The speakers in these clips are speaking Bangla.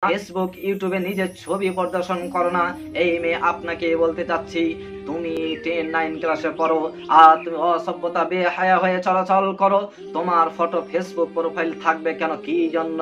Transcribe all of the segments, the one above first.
ফেসবুক ইউটিউবে নিজের ছবি প্রদর্শন করো না। এই মেয়ে আপনাকে বলতে চাচ্ছি, তুমি 10-9 ক্লাসে পড়ো আর তুমি অসভ্যতা বেহায়া হয়ে চলাচল করো। তোমার ফটো ফেসবুক প্রোফাইল থাকবে কেন? কি জন্য?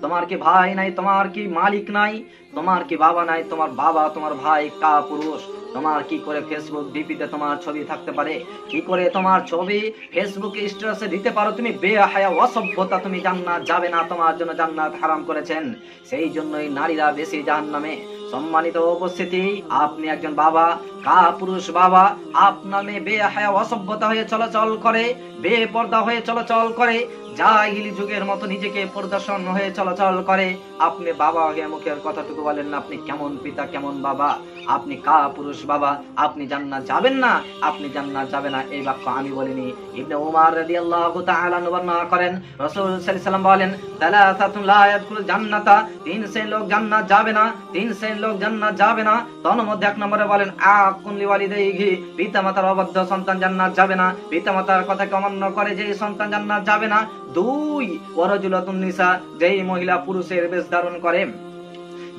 তোমার কি ভাই নাই? তোমার কি মালিক নাই? তোমার কি বাবা নাই? তোমার বাবা তোমার ভাই কাপুরুষ। তোমার কি করে ফেসবুক ডিপিতে তোমার ছবি থাকতে পারে? কি করে তোমার ছবি ফেসবুকে স্ট্যাটাসে দিতে পারো? তুমি বেহায়া অসভ্যতা। তুমি জান্নাত যাবে না, তোমার জন্য জান্নাত হারাম করেছেন। সেই জন্যই নারীরা বেশি জাহান্নামে। সম্মানিত উপস্থিতি, আপনি একজন বাবা, কাপুরুষ বাবা, আপনার মেয়ে বেহায়া অসভ্যতা হয়ে চলাচল করে, বেপর্দা হয়ে চলাচল করে, জাহিলি যুগের মতো নিজেকে প্রদর্শন হয়ে চলাচল করে। আপনি বাবা হয়ে মুখের কথাটুকু বলেন না? আপনি কেমন পিতা, কেমন বাবা? আপনি কাপুরুষ বাবা। আপনি জান্নাত যাবেন না, আপনি জান্নাত যাবে না। এই বাক্য আমি বলিনি। ইবনে উমর রাদিয়াল্লাহু তাআলা বর্ণনা করেন, রাসূল সাল্লাল্লাহু আলাইহি ওয়াসাল্লাম বলেন, সালাসাতুন লা ইয়াদখুলুল জান্নাতা, তিন শ্রেণীর লোক জান্নাত যাবে না, তিন শ্রেণীর লোক জান্নাত যাবে না। তার মধ্যে এক নম্বরে বলেন, আকুন লিওয়ালিদাইহি, পিতামাতার অবাধ্য সন্তান জান্নাত যাবে না, পিতামাতার কথাকে অমান্য করে যে সন্তান জান্নাত যাবে না। দুই, ওয়ারাজুলাতুন নিসা, যেই মহিলা পুরুষের বেশ ধারণ করে,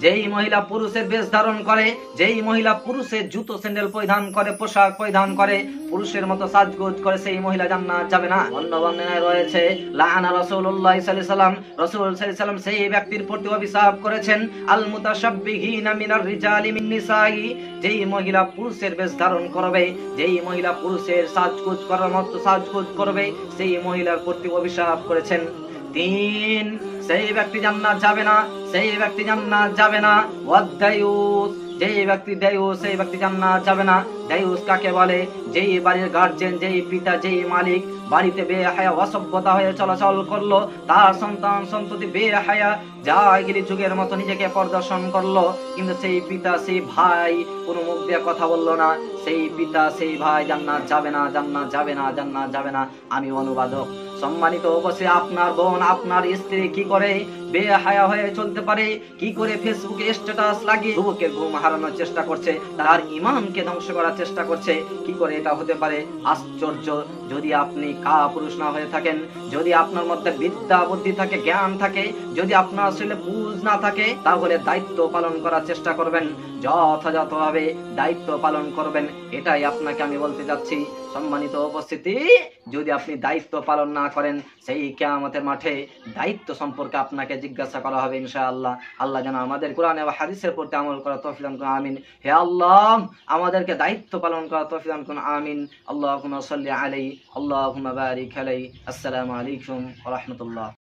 যেই মহিলা পুরুষের বেশ ধারণ করে, যেই মহিলা পুরুষের জুতো স্যান্ডেল পরিধান করে, পোশাক পরিধান করে, পুরুষের মতো সাজগোজ করে, সেই মহিলা জান্নাত যাবে না। অন্য বর্ণনায় রয়েছে, লাআনা রাসূলুল্লাহ সাল্লাল্লাহু আলাইহি ওয়াসাল্লাম, রাসূল সাল্লাল্লাহু আলাইহি ওয়াসাল্লাম সেই ব্যক্তির প্রতি অভিশাপ করেছেন, আল মুতাশাব্বিহিনা মিনার রিজালি মিন নিসাই, যেই মহিলা পুরুষের বেশ ধারণ করবে, যেই মহিলা পুরুষের সাজগোজ করার মতো সাজগোজ করবে, সেই মহিলার প্রতি অভিশাপ করেছেন। তিন, সেই ব্যক্তি জান্নাত যাবে না, সেই ব্যক্তি জান্নাত যাবে না। ওয়াদায়ুস, যেই ব্যক্তি দায়ুস, সেই ব্যক্তি জান্নাত যাবে না। দায়ুস কাকে বলে? যেই বাড়ির গার্জেন, যেই পিতা, যেই মালিক বাড়িতে বেহায়া অসভ্যতা হয়ে চলাচল করলো, তার সন্তান সন্ততি বেহায়া জাহিলি যুগের মতো নিজেকে প্রদর্শন করলো, কিন্তু সেই পিতা, সেই ভাই কোনো মুখ দিয়ে কথা বললো না, সেই পিতা, সেই ভাই জান্নাত যাবে না, জান্নাত যাবে না, জান্নাত যাবে না। আমি অনুবাদক। সম্মানিত অবশ্যই আপনার বোন, আপনার স্ত্রী কি করে বেহায়া হয়ে চলতে পারে? কি করে ফেসবুকে স্ট্যাটাস লাগিয়ে যুবকের ঘুম হারানোর চেষ্টা করছে, তার ঈমানকে ধ্বংস করার চেষ্টা করছে? কি করে এটা হতে পারে? আশ্চর্য। যদি আপনি কাপুরুষ না হয়ে থাকেন, যদি আপনার মধ্যে বিদ্যা বুদ্ধি থাকে, জ্ঞান থাকে, যদি আপনার আসলে বুঝ না থাকে, তাহলে দায়িত্ব পালন করার চেষ্টা করবেন, যথাযথভাবে দায়িত্ব পালন করবেন। এটাই আপনাকে আমি বলতে যাচ্ছি। সম্মানিত উপস্থিতি, যদি আপনি দায়িত্ব পালন না করেন, সেই কিয়ামতের মাঠে দায়িত্ব সম্পর্কে আপনাকে জিজ্ঞাসা করা হবে ইনশাআল্লাহ। আল্লাহ যেন আমাদের কোরআন এবং হাদিসের প্রতি আমল করা তৌফিক দান করুন, আমিন। হে আল্লাহ, আমাদেরকে দায়িত্ব পালন করা তৌফিক দান করুন, আমিন। আল্লাহুম্মা সাল্লি আলাইহি, আল্লাহুম্মা বারিক আলাইহি। আসসালামু আলাইকুম ওয়া রাহমাতুল্লাহ।